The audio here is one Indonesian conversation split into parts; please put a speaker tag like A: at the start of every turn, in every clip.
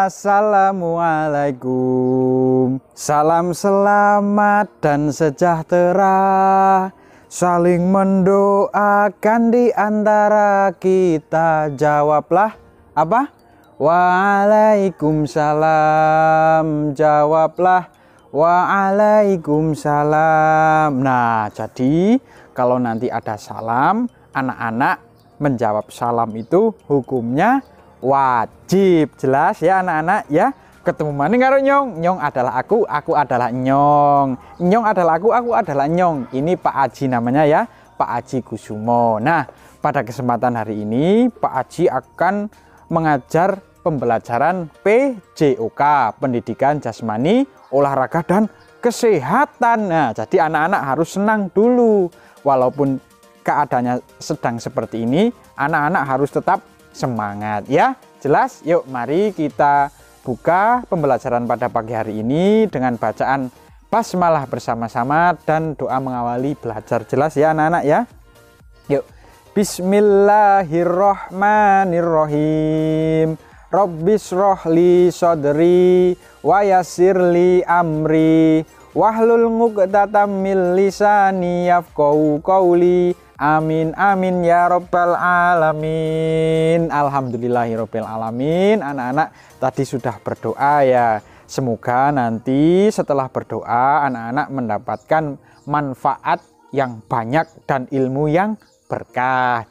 A: Assalamualaikum. Salam selamat dan sejahtera, saling mendoakan di antara kita. Jawablah apa? Waalaikumsalam. Jawablah waalaikumsalam. Nah, jadi kalau nanti ada salam, anak-anak menjawab salam itu hukumnya wajib. Jelas ya anak-anak ya. Ketemu maning karo Nyong, Nyong adalah aku adalah Nyong, Nyong adalah aku adalah Nyong. Ini Pak Aji namanya ya, Pak Aji Kusumo. Nah, pada kesempatan hari ini Pak Aji akan mengajar pembelajaran PJOK, Pendidikan Jasmani, Olahraga dan Kesehatan. Nah, jadi anak-anak harus senang dulu. Walaupun keadaannya sedang seperti ini, anak-anak harus tetap semangat ya. Jelas? Yuk mari kita buka pembelajaran pada pagi hari ini dengan bacaan basmalah bersama-sama dan doa mengawali belajar. Jelas ya anak-anak ya. Yuk. Bismillahirrohmanirrohim. Rabbisrohli sodri wa yassirli amri wahlul 'uqdatam min lisani yafqahu qawli. Amin amin ya rabbal alamin. Alhamdulillahirabbil alamin. Anak-anak tadi sudah berdoa ya. Semoga nanti setelah berdoa anak-anak mendapatkan manfaat yang banyak dan ilmu yang berkah.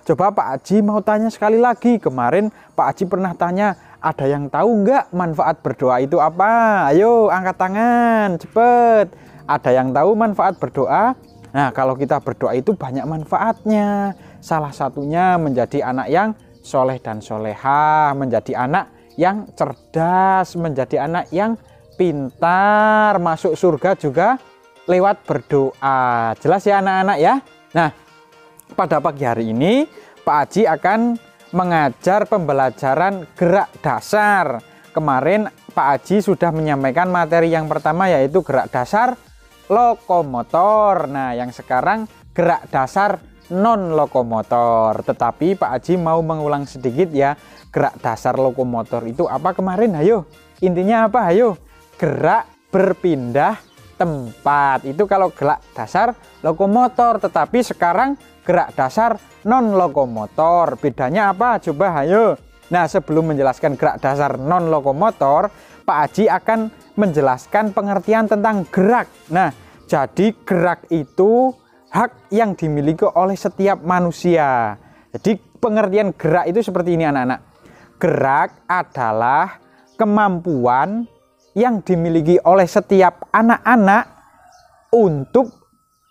A: Coba Pak Aji mau tanya sekali lagi. Kemarin Pak Aji pernah tanya, ada yang tahu nggak manfaat berdoa itu apa? Ayo angkat tangan cepet. Ada yang tahu manfaat berdoa? Nah, kalau kita berdoa itu banyak manfaatnya. Salah satunya menjadi anak yang soleh dan solehah, menjadi anak yang cerdas, menjadi anak yang pintar, masuk surga juga lewat berdoa. Jelas ya anak-anak ya? Nah, pada pagi hari ini Pak Aji akan mengajar pembelajaran gerak dasar. Kemarin Pak Aji sudah menyampaikan materi yang pertama yaitu gerak dasar lokomotor. Nah, yang sekarang gerak dasar non lokomotor. Tetapi Pak Aji mau mengulang sedikit ya. Gerak dasar lokomotor itu apa kemarin? Ayo, intinya apa? Ayo, gerak berpindah tempat. Itu kalau gerak dasar lokomotor. Tetapi sekarang gerak dasar non lokomotor. Bedanya apa? Coba ayo. Nah, sebelum menjelaskan gerak dasar non lokomotor, Pak Aji akan menjelaskan pengertian tentang gerak. Nah, jadi gerak itu hak yang dimiliki oleh setiap manusia. Jadi pengertian gerak itu seperti ini anak-anak. Gerak adalah kemampuan yang dimiliki oleh setiap anak-anak untuk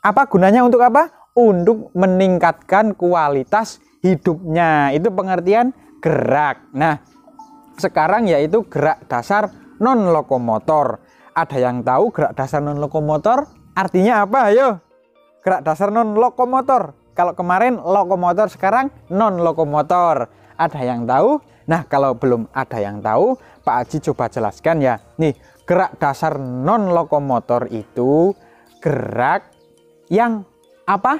A: apa gunanya, untuk apa? Untuk meningkatkan kualitas hidupnya. Itu pengertian gerak. Nah, sekarang yaitu gerak dasar non lokomotor. Ada yang tahu gerak dasar non lokomotor artinya apa? Ayo, gerak dasar non lokomotor. Kalau kemarin lokomotor, sekarang non lokomotor. Ada yang tahu? Nah, kalau belum ada yang tahu, Pak Aji coba jelaskan ya. Nih, gerak dasar non lokomotor itu gerak yang apa?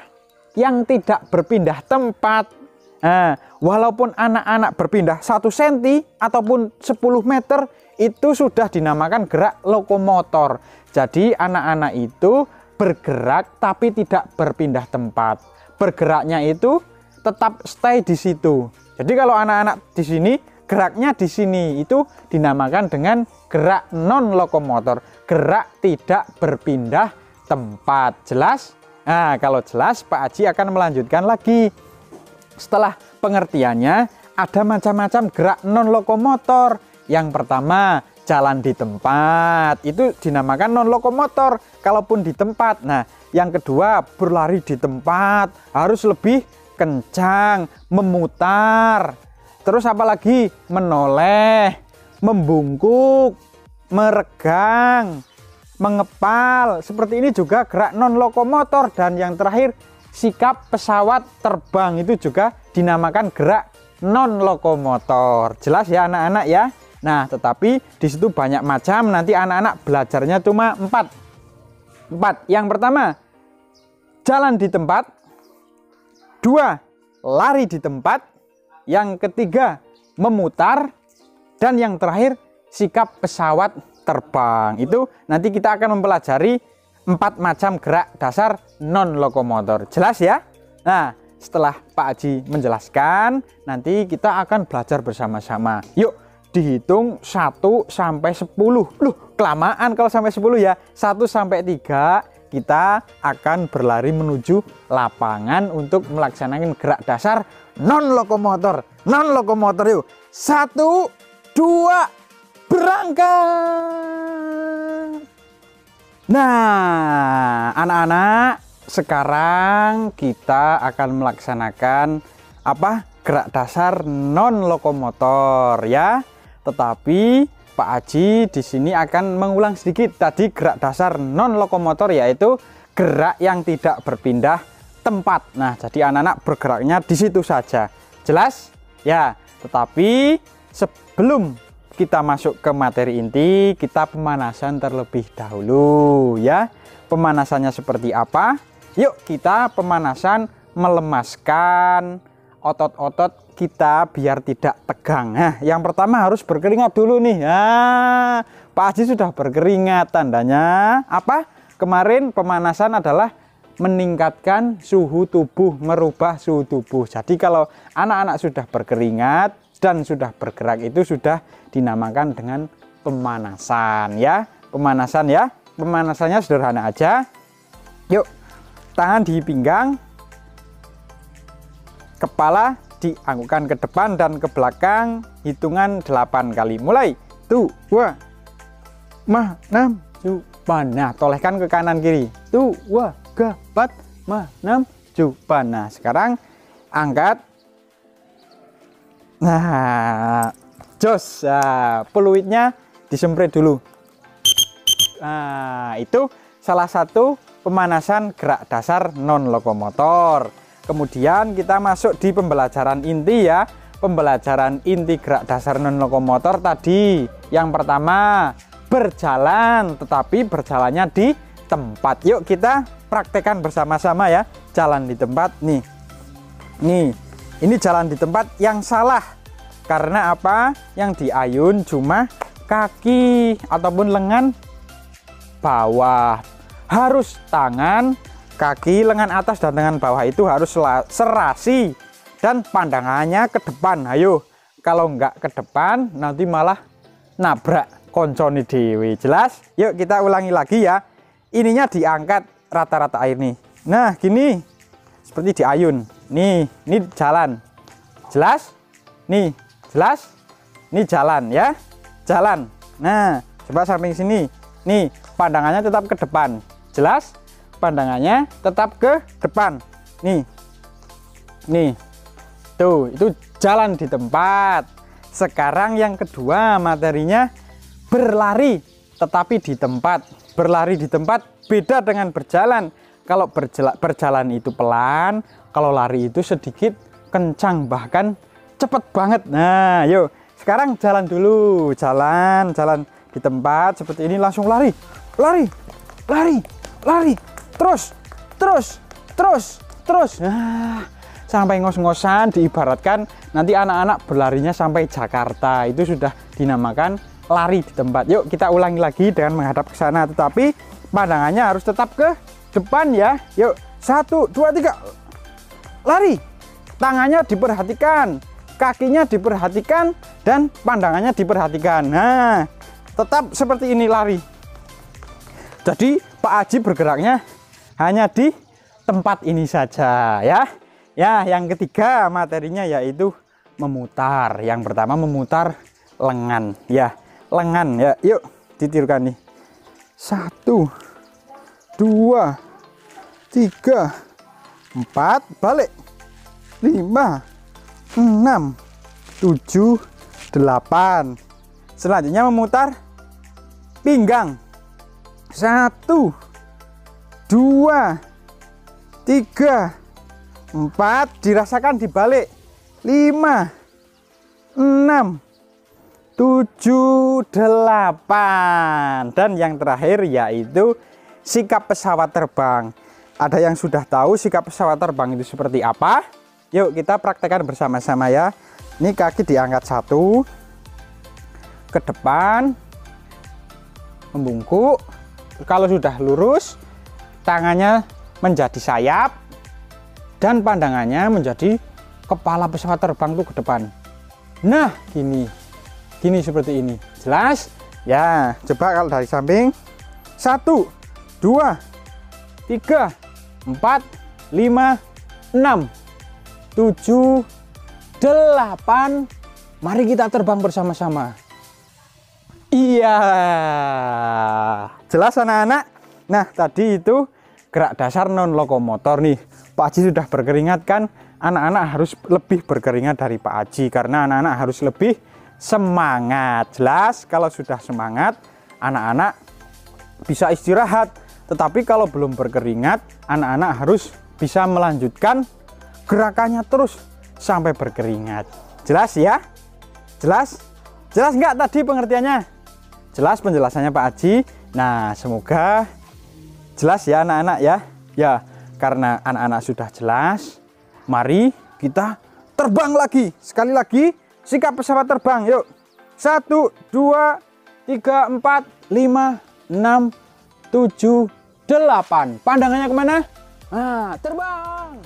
A: Yang tidak berpindah tempat. Nah, walaupun anak-anak berpindah 1 cm ataupun 10 meter, itu sudah dinamakan gerak lokomotor. Jadi anak-anak itu bergerak tapi tidak berpindah tempat. Bergeraknya itu tetap stay di situ. Jadi kalau anak-anak di sini, geraknya di sini, itu dinamakan dengan gerak non lokomotor. Gerak tidak berpindah tempat. Jelas? Nah, kalau jelas Pak Aji akan melanjutkan lagi. Setelah pengertiannya, ada macam-macam gerak non lokomotor. Yang pertama, jalan di tempat, itu dinamakan non lokomotor kalaupun di tempat. Nah, yang kedua, berlari di tempat, harus lebih kencang, memutar. Terus apalagi? Menoleh, membungkuk, meregang, mengepal. Seperti ini juga gerak non lokomotor. Dan yang terakhir, sikap pesawat terbang, itu juga dinamakan gerak non lokomotor. Jelas ya anak-anak ya? Nah, tetapi di situ banyak macam. Nanti anak-anak belajarnya cuma 4. Yang pertama, jalan di tempat. 2, lari di tempat. Yang ketiga, memutar. Dan yang terakhir, sikap pesawat terbang. Itu nanti kita akan mempelajari 4 macam gerak dasar non lokomotor. Jelas ya? Nah, setelah Pak Haji menjelaskan, nanti kita akan belajar bersama-sama. Yuk, dihitung 1 sampai 10. Loh, kelamaan kalau sampai 10 ya. 1 sampai 3 kita akan berlari menuju lapangan untuk melaksanakan gerak dasar non lokomotor. Non lokomotor yuk. 1, 2, berangkat. Nah, anak-anak, sekarang kita akan melaksanakan apa? Gerak dasar non lokomotor ya. Tetapi Pak Haji di sini akan mengulang sedikit tadi gerak dasar non lokomotor, yaitu gerak yang tidak berpindah tempat. Nah, jadi anak-anak bergeraknya di situ saja. Jelas? Ya, tetapi sebelum kita masuk ke materi inti, kita pemanasan terlebih dahulu ya. Pemanasannya seperti apa? Yuk kita pemanasan melemaskan otot-otot kita biar tidak tegang. Nah, yang pertama harus berkeringat dulu nih. Nah, Pak Haji sudah berkeringat, tandanya apa? Kemarin pemanasan adalah meningkatkan suhu tubuh, merubah suhu tubuh. Jadi kalau anak-anak sudah berkeringat dan sudah bergerak, itu sudah dinamakan dengan pemanasan ya. Pemanasan ya. Pemanasannya sederhana aja. Yuk, tangan di pinggang, kepala dianggukkan ke depan dan ke belakang, hitungan 8 kali. Mulai. 2, 5, 6, 7. Nah, tolehkan ke kanan kiri. 2, 3, 4, 5, 6, 7. Nah, sekarang angkat. Nah, jos. Nah, peluitnya disemprot dulu. Nah, itu salah satu pemanasan gerak dasar non lokomotor. Kemudian kita masuk di pembelajaran inti ya. Pembelajaran inti gerak dasar non lokomotor tadi. Yang pertama, berjalan, tetapi berjalannya di tempat. Yuk kita praktekkan bersama-sama ya. Jalan di tempat nih. Nih. Ini jalan di tempat yang salah. Karena apa? Yang diayun cuma kaki ataupun lengan bawah. Harus tangan, kaki, lengan atas dan lengan bawah itu harus serasi. Dan pandangannya ke depan. Ayo, kalau nggak ke depan nanti malah nabrak konconi dewi. Jelas? Yuk kita ulangi lagi ya. Ininya diangkat rata-rata air nih. Nah gini, seperti diayun. Nih, ini jalan. Jelas? Nih, jelas? Ini jalan ya. Jalan. Nah, coba samping sini. Nih, pandangannya tetap ke depan. Jelas? Pandangannya tetap ke depan. Nih. Nih. Tuh, itu jalan di tempat. Sekarang yang kedua materinya berlari tetapi di tempat. Berlari di tempat beda dengan berjalan. Kalau berjalan itu pelan, kalau lari itu sedikit kencang, bahkan cepet banget. Nah, yuk sekarang jalan dulu. Jalan di tempat seperti ini, langsung lari. Terus. Nah, sampai ngos-ngosan, diibaratkan nanti anak-anak berlarinya sampai Jakarta. Itu sudah dinamakan lari di tempat. Yuk kita ulangi lagi dengan menghadap ke sana, tetapi pandangannya harus tetap ke depan ya. Yuk 1, 2, 3. Lari. Tangannya diperhatikan, kakinya diperhatikan, dan pandangannya diperhatikan. Nah, tetap seperti ini lari. Jadi Pak Haji bergeraknya hanya di tempat ini saja ya. Ya, yang ketiga materinya yaitu memutar. Yang pertama memutar lengan ya. Lengan ya. Yuk ditirukan nih. 1, 2, 3, 4, balik. 5, 6, 7, 8. Selanjutnya memutar pinggang. 1, 2, 3, 4, dirasakan dibalik. 5, 6, 7, 8. Dan yang terakhir yaitu sikap pesawat terbang. Ada yang sudah tahu sikap pesawat terbang itu seperti apa? Yuk kita praktekkan bersama-sama ya. Ini kaki diangkat 1, ke depan, membungkuk. Kalau sudah lurus, tangannya menjadi sayap dan pandangannya menjadi kepala pesawat terbang tuh ke depan. Nah, gini seperti ini. Jelas? Ya, coba kalau dari samping. 1, 2, 3, 4, 5, 6, 7, 8. Mari kita terbang bersama-sama. Iya. Jelas anak-anak? Nah, tadi itu gerak dasar non lokomotor nih. Pak Haji sudah berkeringat kan? Anak-anak harus lebih berkeringat dari Pak Haji karena anak-anak harus lebih semangat. Jelas? Kalau sudah semangat, anak-anak bisa istirahat. Tetapi kalau belum berkeringat, anak-anak harus bisa melanjutkan gerakannya terus sampai berkeringat. Jelas ya? Jelas? Jelas nggak tadi pengertiannya? Jelas penjelasannya Pak Haji? Nah, semoga jelas ya anak-anak ya. Ya, karena anak-anak sudah jelas, mari kita terbang lagi. Sekali lagi, sikap pesawat terbang. Yuk. 1, 2, 3, 4, 5, 6, 7, 8. Pandangannya kemana? Nah, terbang.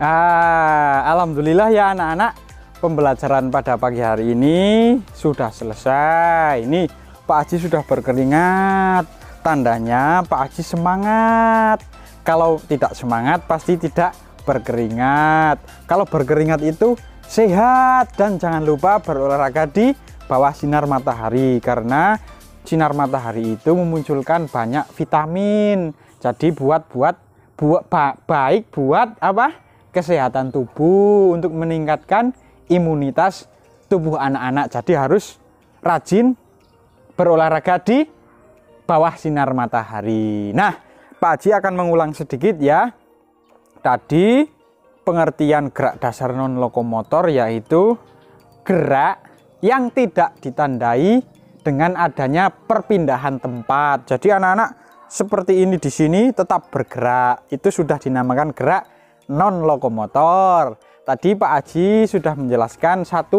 A: Alhamdulillah ya anak-anak, pembelajaran pada pagi hari ini sudah selesai. Ini Pak Haji sudah berkeringat, tandanya Pak Haji semangat. Kalau tidak semangat pasti tidak berkeringat. Kalau berkeringat itu sehat, dan jangan lupa berolahraga di bawah sinar matahari karena sinar matahari itu memunculkan banyak vitamin. Jadi baik buat apa? Kesehatan tubuh, untuk meningkatkan imunitas tubuh anak-anak. Jadi harus rajin berolahraga di bawah sinar matahari. Nah, Pak Haji akan mengulang sedikit ya. Tadi pengertian gerak dasar non lokomotor yaitu gerak yang tidak ditandai dengan adanya perpindahan tempat. Jadi anak-anak seperti ini di sini tetap bergerak. Itu sudah dinamakan gerak non lokomotor. Tadi Pak Haji sudah menjelaskan: 1,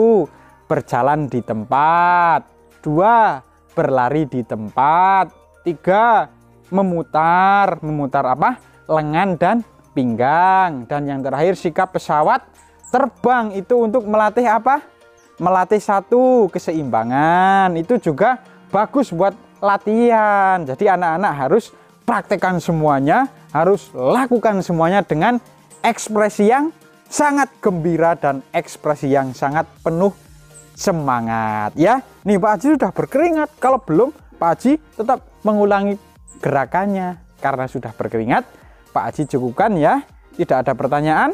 A: berjalan di tempat, 2, berlari di tempat, 3, memutar apa? Lengan dan pinggang, dan yang terakhir sikap pesawat terbang. Itu untuk melatih apa? Melatih 1, keseimbangan. Itu juga bagus buat latihan. Jadi anak-anak harus praktekkan semuanya, harus lakukan semuanya dengan ekspresi yang sangat gembira dan ekspresi yang sangat penuh semangat ya. Nih Pak Haji sudah berkeringat. Kalau belum, Pak Haji tetap mengulangi gerakannya. Karena sudah berkeringat, Pak Haji cukupkan ya. Tidak ada pertanyaan?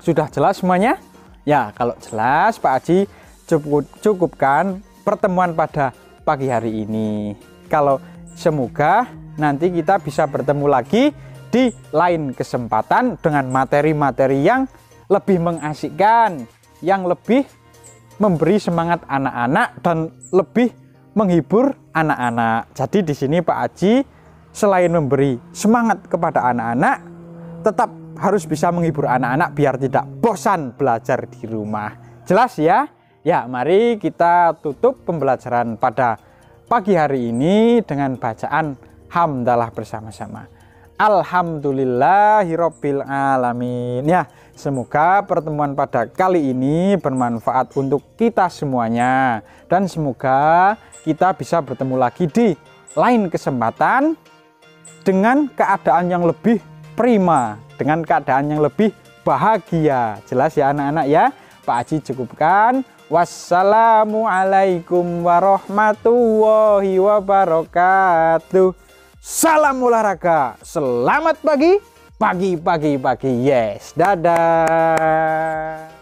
A: Sudah jelas semuanya? Ya, kalau jelas Pak Haji cukupkan pertemuan pada pagi hari ini. Kalau semoga nanti kita bisa bertemu lagi di lain kesempatan dengan materi-materi yang lebih mengasyikkan, yang lebih memberi semangat anak-anak dan lebih menghibur anak-anak. Jadi di sini Pak Haji selain memberi semangat kepada anak-anak, tetap harus bisa menghibur anak-anak biar tidak bosan belajar di rumah. Jelas ya? Ya, mari kita tutup pembelajaran pada pagi hari ini dengan bacaan hamdalah bersama-sama. Alhamdulillahirabbil alamin. Ya, semoga pertemuan pada kali ini bermanfaat untuk kita semuanya, dan semoga kita bisa bertemu lagi di lain kesempatan dengan keadaan yang lebih prima, dengan keadaan yang lebih bahagia. Jelas ya anak-anak ya? Pak Haji cukupkan. Wassalamualaikum warahmatullahi wabarakatuh. Salam olahraga, selamat pagi, pagi. Yes, dadah.